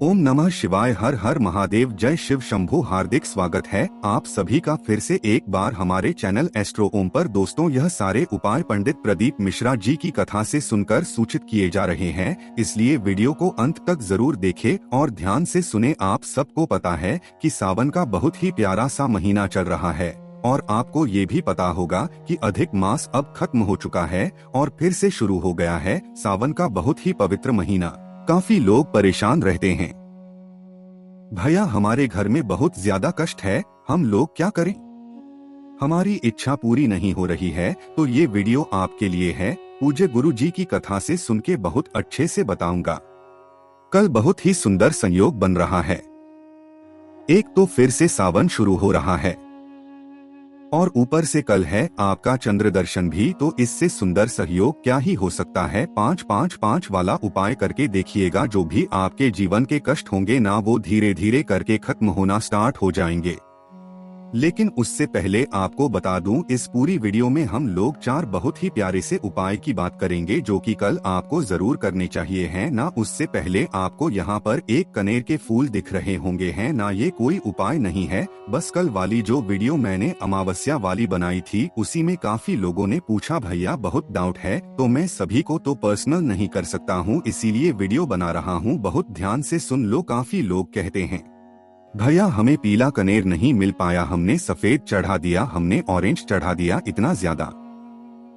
ओम नमः शिवाय। हर हर महादेव। जय शिव शंभू। हार्दिक स्वागत है आप सभी का फिर से एक बार हमारे चैनल एस्ट्रो ओम पर। दोस्तों, यह सारे उपाय पंडित प्रदीप मिश्रा जी की कथा से सुनकर सूचित किए जा रहे हैं, इसलिए वीडियो को अंत तक जरूर देखें और ध्यान से सुने। आप सबको पता है कि सावन का बहुत ही प्यारा सा महीना चल रहा है और आपको ये भी पता होगा कि अधिक मास अब खत्म हो चुका है और फिर से शुरू हो गया है सावन का बहुत ही पवित्र महीना। काफी लोग परेशान रहते हैं, भैया हमारे घर में बहुत ज्यादा कष्ट है, हम लोग क्या करें, हमारी इच्छा पूरी नहीं हो रही है। तो ये वीडियो आपके लिए है। पूज्य गुरु जी की कथा से सुन के बहुत अच्छे से बताऊंगा। कल बहुत ही सुंदर संयोग बन रहा है। एक तो फिर से सावन शुरू हो रहा है और ऊपर से कल है आपका चंद्र दर्शन भी, तो इससे सुंदर सहयोग क्या ही हो सकता है। 5-5-5 वाला उपाय करके देखिएगा, जो भी आपके जीवन के कष्ट होंगे ना, वो धीरे धीरे करके खत्म होना स्टार्ट हो जाएंगे। लेकिन उससे पहले आपको बता दूं, इस पूरी वीडियो में हम लोग 4 बहुत ही प्यारे से उपाय की बात करेंगे जो कि कल आपको जरूर करने चाहिए हैं ना। उससे पहले आपको यहाँ पर एक कनेर के फूल दिख रहे होंगे हैं ना, ये कोई उपाय नहीं है। बस कल वाली जो वीडियो मैंने अमावस्या वाली बनाई थी, उसी में काफी लोगों ने पूछा भैया बहुत डाउट है, तो मैं सभी को तो पर्सनल नहीं कर सकता हूँ, इसीलिए वीडियो बना रहा हूँ। बहुत ध्यान से सुन लो। काफी लोग कहते हैं भैया हमें पीला कनेर नहीं मिल पाया, हमने सफेद चढ़ा दिया, हमने ऑरेंज चढ़ा दिया, इतना ज्यादा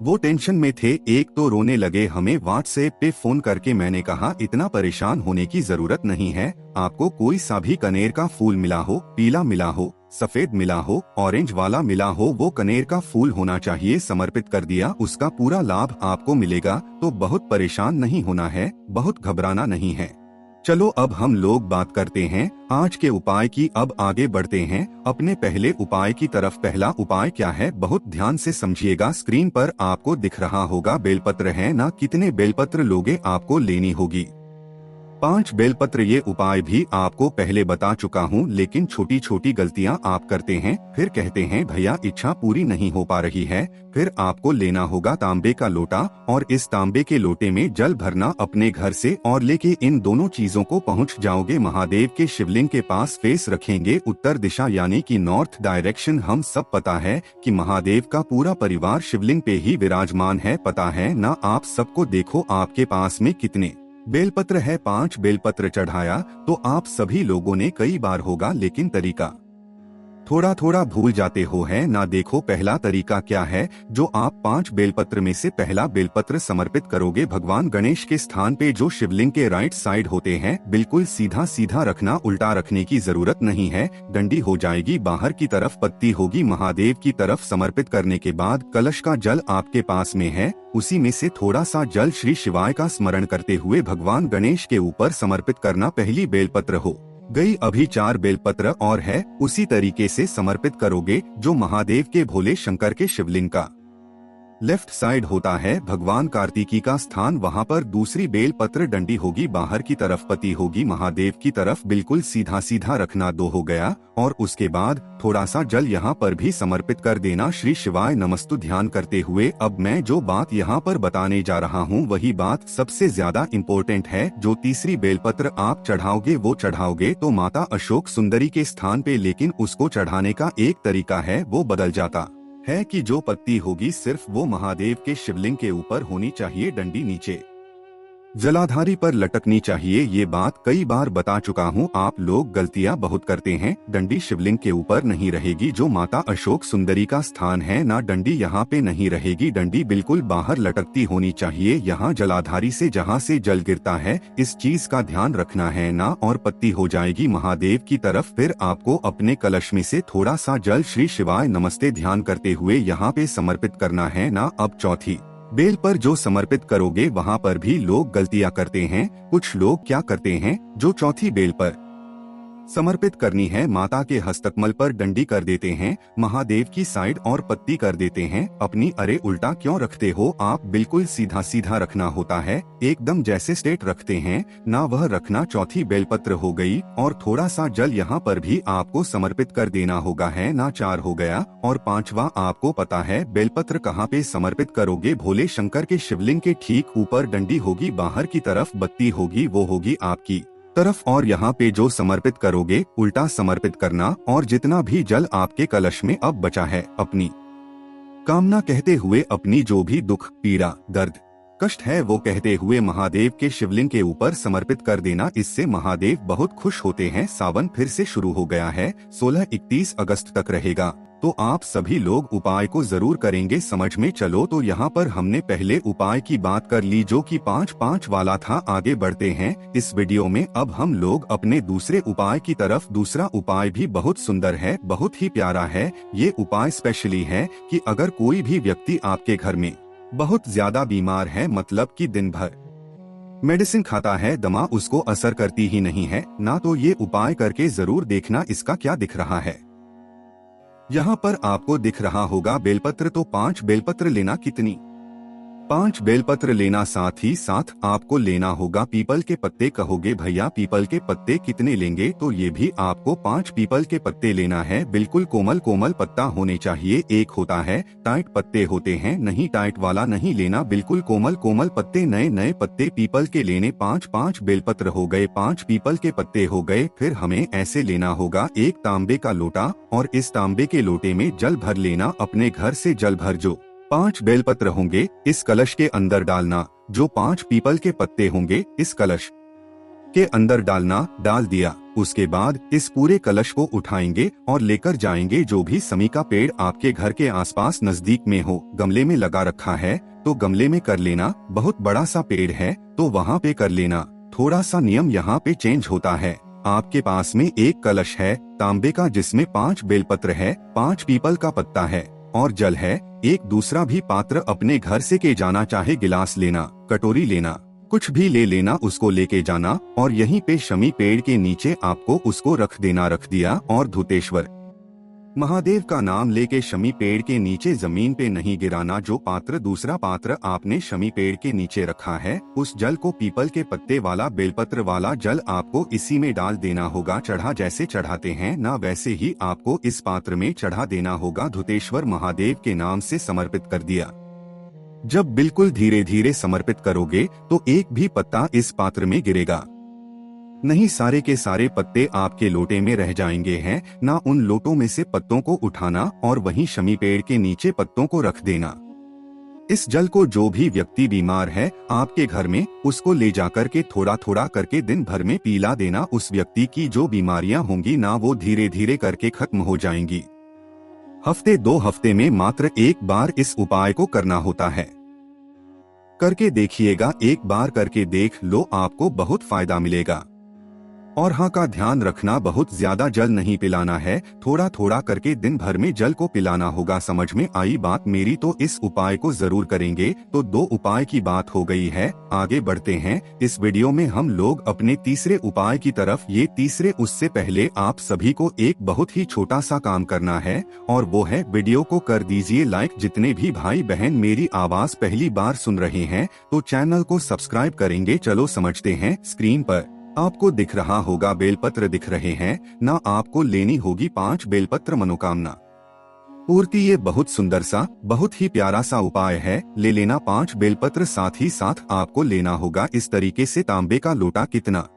वो टेंशन में थे, एक तो रोने लगे। हमें व्हाट्सएप पे फोन करके मैंने कहा इतना परेशान होने की जरूरत नहीं है, आपको कोई सा भी कनेर का फूल मिला हो, पीला मिला हो, सफेद मिला हो, ऑरेंज वाला मिला हो, वो कनेर का फूल होना चाहिए। समर्पित कर दिया, उसका पूरा लाभ आपको मिलेगा। तो बहुत परेशान नहीं होना है, बहुत घबराना नहीं है। चलो अब हम लोग बात करते हैं आज के उपाय की। अब आगे बढ़ते हैं अपने पहले उपाय की तरफ। पहला उपाय क्या है, बहुत ध्यान से समझिएगा। स्क्रीन पर आपको दिख रहा होगा बेलपत्र है ना, कितने बेलपत्र लोगे आपको लेनी होगी 5 बेलपत्र। ये उपाय भी आपको पहले बता चुका हूँ, लेकिन छोटी छोटी गलतियाँ आप करते हैं, फिर कहते हैं भैया इच्छा पूरी नहीं हो पा रही है। फिर आपको लेना होगा तांबे का लोटा और इस तांबे के लोटे में जल भरना अपने घर से और लेके इन दोनों चीजों को पहुँच जाओगे महादेव के शिवलिंग के पास। फेस रखेंगे उत्तर दिशा यानी कि नॉर्थ डायरेक्शन। हम सब पता है कि महादेव का पूरा परिवार शिवलिंग पे ही विराजमान है, पता है ना। आप सबको देखो आपके पास में कितने बेलपत्र है। 5 बेलपत्र चढ़ाया तो आप सभी लोगों ने कई बार होगा, लेकिन तरीका थोड़ा थोड़ा भूल जाते हो है ना। देखो पहला तरीका क्या है, जो आप 5 बेलपत्र में से पहला बेलपत्र समर्पित करोगे भगवान गणेश के स्थान पे, जो शिवलिंग के राइट साइड होते हैं। बिल्कुल सीधा सीधा रखना, उल्टा रखने की जरूरत नहीं है। डंडी हो जाएगी बाहर की तरफ, पत्ती होगी महादेव की तरफ। समर्पित करने के बाद कलश का जल आपके पास में है, उसी में से थोड़ा सा जल श्री शिवाय का स्मरण करते हुए भगवान गणेश के ऊपर समर्पित करना। पहली बेलपत्र हो गई, अभी 4 बेलपत्र और है, उसी तरीके से समर्पित करोगे जो महादेव के भोले शंकर के शिवलिंग का लेफ्ट साइड होता है भगवान कार्तिकी का स्थान, वहाँ पर दूसरी बेल पत्र डंडी होगी बाहर की तरफ, पति होगी महादेव की तरफ। बिल्कुल सीधा सीधा रखना। 2 हो गया और उसके बाद थोड़ा सा जल यहाँ पर भी समर्पित कर देना श्री शिवाय नमस्तु ध्यान करते हुए। अब मैं जो बात यहाँ पर बताने जा रहा हूँ वही बात सबसे ज्यादा इम्पोर्टेंट है। जो तीसरी बेलपत्र आप चढ़ाओगे वो चढ़ाओगे तो माता अशोक सुंदरी के स्थान पे, लेकिन उसको चढ़ाने का एक तरीका है, वो बदल जाता है कि जो पत्ती होगी सिर्फ वो महादेव के शिवलिंग के ऊपर होनी चाहिए, डंडी नीचे जलाधारी पर लटकनी चाहिए। ये बात कई बार बता चुका हूँ, आप लोग गलतियाँ बहुत करते हैं। डंडी शिवलिंग के ऊपर नहीं रहेगी, जो माता अशोक सुंदरी का स्थान है ना, डंडी यहाँ पे नहीं रहेगी। डंडी बिल्कुल बाहर लटकती होनी चाहिए, यहाँ जलाधारी से जहाँ से जल गिरता है, इस चीज का ध्यान रखना है ना। और पत्ती हो जाएगी महादेव की तरफ। फिर आपको अपने कलश में से थोड़ा सा जल श्री शिवाय नमस्ते ध्यान करते हुए यहाँ पे समर्पित करना है ना। अब चौथी बेल पर जो समर्पित करोगे वहाँ पर भी लोग गलतियाँ करते हैं। कुछ लोग क्या करते हैं, जो चौथी बेल पर समर्पित करनी है माता के हस्तकमल पर डंडी कर देते हैं, महादेव की साइड और पत्ती कर देते हैं अपनी। अरे उल्टा क्यों रखते हो आप, बिल्कुल सीधा सीधा रखना होता है, एकदम जैसे स्टेट रखते हैं ना वह रखना। चौथी बेलपत्र हो गई और थोड़ा सा जल यहाँ पर भी आपको समर्पित कर देना होगा है ना। 4 हो गया और 5वां आपको पता है बेलपत्र कहाँ पे समर्पित करोगे, भोले शंकर के शिवलिंग के ठीक ऊपर। डंडी होगी बाहर की तरफ, बत्ती होगी वो होगी आपकी तरफ और यहाँ पे जो समर्पित करोगे उल्टा समर्पित करना, और जितना भी जल आपके कलश में अब बचा है अपनी कामना कहते हुए, अपनी जो भी दुख पीड़ा दर्द कष्ट है वो कहते हुए महादेव के शिवलिंग के ऊपर समर्पित कर देना। इससे महादेव बहुत खुश होते हैं। सावन फिर से शुरू हो गया है, 16-31 अगस्त तक रहेगा, तो आप सभी लोग उपाय को जरूर करेंगे। समझ में चलो तो यहाँ पर हमने पहले उपाय की बात कर ली जो कि 5-5 वाला था। आगे बढ़ते हैं इस वीडियो में। अब हम लोग अपने दूसरे उपाय की तरफ। दूसरा उपाय भी बहुत सुंदर है, बहुत ही प्यारा है। ये उपाय स्पेशली है कि अगर कोई भी व्यक्ति आपके घर में बहुत ज्यादा बीमार है, मतलब कि दिन भर मेडिसिन खाता है, दमा उसको असर करती ही नहीं है ना, तो ये उपाय करके जरूर देखना। इसका क्या दिख रहा है, यहाँ पर आपको दिख रहा होगा बेलपत्र। तो 5 बेलपत्र लेना। कितनी? 5 बेलपत्र लेना। साथ ही साथ आपको लेना होगा पीपल के पत्ते। कहोगे भैया पीपल के पत्ते कितने लेंगे? तो ये भी आपको 5 पीपल के पत्ते लेना है। बिल्कुल कोमल कोमल पत्ता होने चाहिए। एक होता है टाइट पत्ते होते हैं, नहीं टाइट वाला नहीं लेना, बिल्कुल कोमल कोमल पत्ते, नए नए पत्ते पीपल के लेने। 5 बेलपत्र हो गए, 5 पीपल के पत्ते हो गए। फिर हमें ऐसे लेना होगा एक तांबे का लोटा, और इस तांबे के लोटे में जल भर लेना। अपने घर से जल भर जो 5 बेलपत्र होंगे इस कलश के अंदर डालना। जो 5 पीपल के पत्ते होंगे इस कलश के अंदर डालना। डाल दिया, उसके बाद इस पूरे कलश को उठाएंगे और लेकर जाएंगे। जो भी समी का पेड़ आपके घर के आसपास नजदीक में हो, गमले में लगा रखा है तो गमले में कर लेना। बहुत बड़ा सा पेड़ है तो वहाँ पे कर लेना। थोड़ा सा नियम यहाँ पे चेंज होता है। आपके पास में एक कलश है तांबे का जिसमें 5 बेलपत्र है, 5 पीपल का पत्ता है और जल है। एक दूसरा भी पात्र अपने घर से के जाना, चाहे गिलास लेना, कटोरी लेना, कुछ भी ले लेना, उसको लेके जाना और यहीं पे शमी पेड़ के नीचे आपको उसको रख देना। रख दिया और धूतेश्वर महादेव का नाम लेके शमी पेड़ के नीचे, जमीन पे नहीं गिराना। जो पात्र दूसरा पात्र आपने शमी पेड़ के नीचे रखा है उस जल को, पीपल के पत्ते वाला बेलपत्र वाला जल आपको इसी में डाल देना होगा। चढ़ा जैसे चढ़ाते हैं ना वैसे ही आपको इस पात्र में चढ़ा देना होगा। धुतेश्वर महादेव के नाम से समर्पित कर दिया। जब बिल्कुल धीरे धीरे समर्पित करोगे तो एक भी पत्ता इस पात्र में गिरेगा नहीं, सारे के सारे पत्ते आपके लोटे में रह जाएंगे हैं ना। उन लोटों में से पत्तों को उठाना और वहीं शमी पेड़ के नीचे पत्तों को रख देना। इस जल को जो भी व्यक्ति बीमार है आपके घर में उसको ले जाकर के थोड़ा थोड़ा करके दिन भर में पिला देना। उस व्यक्ति की जो बीमारियां होंगी ना वो धीरे धीरे करके खत्म हो जाएंगी। हफ्ते 2 हफ्ते में मात्र एक बार इस उपाय को करना होता है। करके देखिएगा, एक बार करके देख लो, आपको बहुत फायदा मिलेगा। और हाँ का ध्यान रखना, बहुत ज्यादा जल नहीं पिलाना है, थोड़ा थोड़ा करके दिन भर में जल को पिलाना होगा। समझ में आई बात मेरी? तो इस उपाय को जरूर करेंगे। तो 2 उपाय की बात हो गई है, आगे बढ़ते हैं। इस वीडियो में हम लोग अपने तीसरे उपाय की तरफ। ये तीसरे, उससे पहले आप सभी को एक बहुत ही छोटा सा काम करना है और वो है वीडियो को कर दीजिए लाइक। जितने भी भाई बहन मेरी आवाज पहली बार सुन रहे हैं तो चैनल को सब्सक्राइब करेंगे। चलो समझते हैं। स्क्रीन पर आपको दिख रहा होगा बेलपत्र दिख रहे हैं ना, आपको लेनी होगी 5 बेलपत्र मनोकामना पूर्ति। ये बहुत सुंदर सा, बहुत ही प्यारा सा उपाय है। ले लेना 5 बेलपत्र। साथ ही साथ आपको लेना होगा इस तरीके से तांबे का लोटा। कितना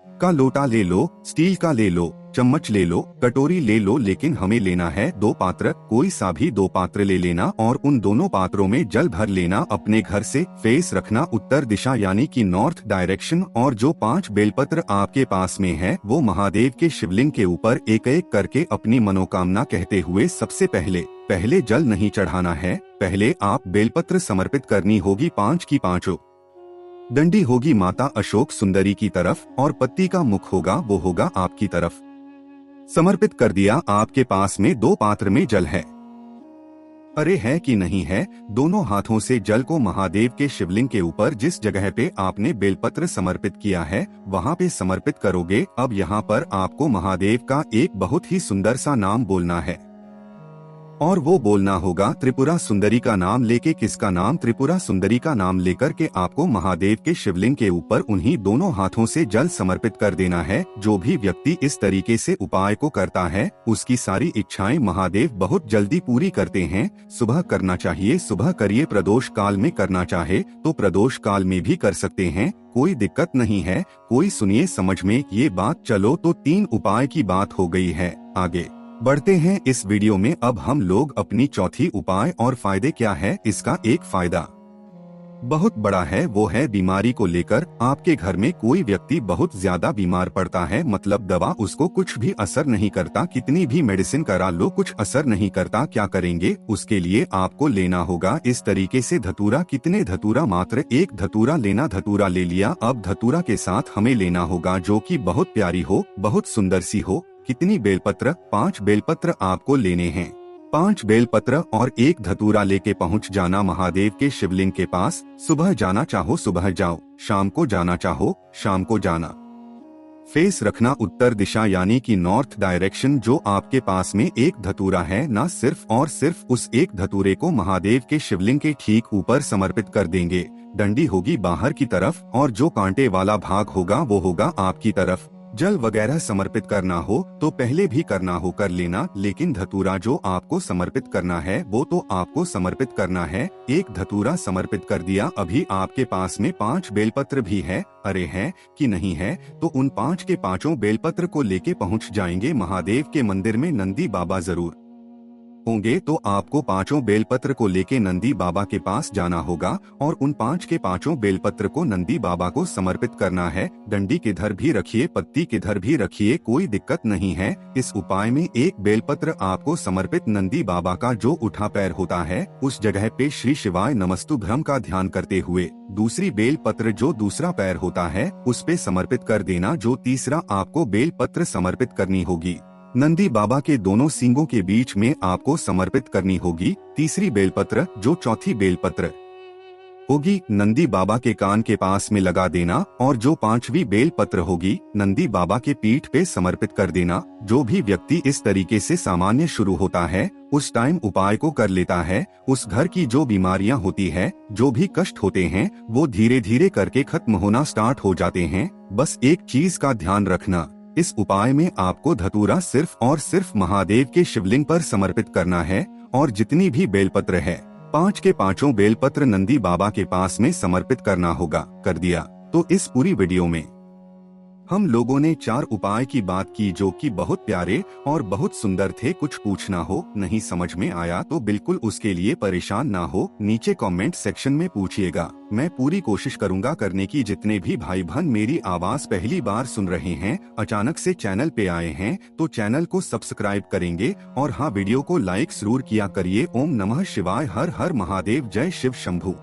का लोटा ले लो, स्टील का ले लो, चम्मच ले लो, कटोरी ले लो, लेकिन हमें लेना है 2 पात्र। कोई सा भी 2 पात्र ले लेना और उन दोनों पात्रों में जल भर लेना। अपने घर से फेस रखना उत्तर दिशा यानी कि नॉर्थ डायरेक्शन। और जो 5 बेलपत्र आपके पास में है वो महादेव के शिवलिंग के ऊपर एक एक करके अपनी मनोकामना कहते हुए सबसे पहले जल नहीं चढ़ाना है, पहले आप बेलपत्र समर्पित करनी होगी। 5 की 5 डंडी होगी माता अशोक सुंदरी की तरफ और पत्ती का मुख होगा वो होगा आपकी तरफ। समर्पित कर दिया। आपके पास में 2 पात्र में जल है, अरे है कि नहीं है? दोनों हाथों से जल को महादेव के शिवलिंग के ऊपर जिस जगह पे आपने बेलपत्र समर्पित किया है वहाँ पे समर्पित करोगे। अब यहाँ पर आपको महादेव का एक बहुत ही सुंदर सा नाम बोलना है। और वो बोलना होगा त्रिपुरा सुंदरी का नाम लेके। किसका नाम? त्रिपुरा सुंदरी का नाम लेकर के आपको महादेव के शिवलिंग के ऊपर उन्हीं दोनों हाथों से जल समर्पित कर देना है। जो भी व्यक्ति इस तरीके से उपाय को करता है उसकी सारी इच्छाएं महादेव बहुत जल्दी पूरी करते हैं। सुबह करना चाहिए, सुबह करिए। प्रदोष काल में करना चाहे तो प्रदोष काल में भी कर सकते हैं, कोई दिक्कत नहीं है। कोई सुनिए समझ में ये बात। चलो तो 3 उपाय की बात हो गई है, आगे बढ़ते हैं इस वीडियो में। अब हम लोग अपनी चौथी उपाय और फायदे क्या है। इसका एक फायदा बहुत बड़ा है, वो है बीमारी को लेकर। आपके घर में कोई व्यक्ति बहुत ज्यादा बीमार पड़ता है, मतलब दवा उसको कुछ भी असर नहीं करता, कितनी भी मेडिसिन करा लो कुछ असर नहीं करता। क्या करेंगे? उसके लिए आपको लेना होगा इस तरीके से धतूरा। कितने धतूरा? मात्र 1 धतूरा लेना। धतूरा ले लिया। अब धतूरा के साथ हमें लेना होगा जो कि बहुत प्यारी हो, बहुत सुंदर सी हो। कितनी? बेलपत्र, 5 बेलपत्र आपको लेने हैं। 5 बेलपत्र और 1 धतूरा लेके पहुंच जाना महादेव के शिवलिंग के पास। सुबह जाना चाहो सुबह जाओ, शाम को जाना चाहो शाम को जाना। फेस रखना उत्तर दिशा यानी कि नॉर्थ डायरेक्शन। जो आपके पास में 1 धतूरा है ना, सिर्फ और सिर्फ उस 1 धतूरे को महादेव के शिवलिंग के ठीक ऊपर समर्पित कर देंगे। डंडी होगी बाहर की तरफ और जो कांटे वाला भाग होगा वो होगा आपकी तरफ। जल वगैरह समर्पित करना हो तो पहले भी करना हो कर लेना, लेकिन धतूरा जो आपको समर्पित करना है वो तो आपको समर्पित करना है। 1 धतूरा समर्पित कर दिया। अभी आपके पास में 5 बेलपत्र भी है। अरे है कि नहीं है? तो उन 5 के 5 बेलपत्र को लेके पहुंच जाएंगे महादेव के मंदिर में। नंदी बाबा जरूर होंगे तो आपको 5 बेलपत्र को लेके नंदी बाबा के पास जाना होगा और उन 5 के 5 बेलपत्र को नंदी बाबा को समर्पित करना है। डंडी किधर भी रखिए, पत्ती किधर भी रखिए, कोई दिक्कत नहीं है। इस उपाय में 1 बेलपत्र आपको समर्पित नंदी बाबा का जो उठा पैर होता है उस जगह पे श्री शिवाय नमस्तुभ्यम का ध्यान करते हुए दूसरी बेलपत्र जो दूसरा पैर होता है उस पे समर्पित कर देना। जो तीसरा आपको बेलपत्र समर्पित करनी होगी नंदी बाबा के दोनों सींगों के बीच में आपको समर्पित करनी होगी। तीसरी बेलपत्र जो चौथी बेलपत्र होगी नंदी बाबा के कान के पास में लगा देना और जो 5वीं बेलपत्र होगी नंदी बाबा के पीठ पे समर्पित कर देना। जो भी व्यक्ति इस तरीके से सामान्य शुरू होता है उस टाइम उपाय को कर लेता है, उस घर की जो बीमारियां होती है, जो भी कष्ट होते हैं वो धीरे धीरे करके खत्म होना स्टार्ट हो जाते हैं। बस एक चीज का ध्यान रखना, इस उपाय में आपको धतूरा सिर्फ और सिर्फ महादेव के शिवलिंग पर समर्पित करना है और जितनी भी बेलपत्र है 5 के 5 बेलपत्र नंदी बाबा के पास में समर्पित करना होगा। कर दिया तो इस पूरी वीडियो में हम लोगों ने 4 उपाय की बात की जो कि बहुत प्यारे और बहुत सुंदर थे। कुछ पूछना हो, नहीं समझ में आया तो बिल्कुल उसके लिए परेशान ना हो, नीचे कमेंट सेक्शन में पूछिएगा। मैं पूरी कोशिश करूंगा करने की। जितने भी भाई बहन मेरी आवाज पहली बार सुन रहे हैं, अचानक से चैनल पे आए हैं तो चैनल को सब्सक्राइब करेंगे और हाँ वीडियो को लाइक जरूर किया करिए। ओम नमः शिवाय, हर हर महादेव, जय शिव शंभू।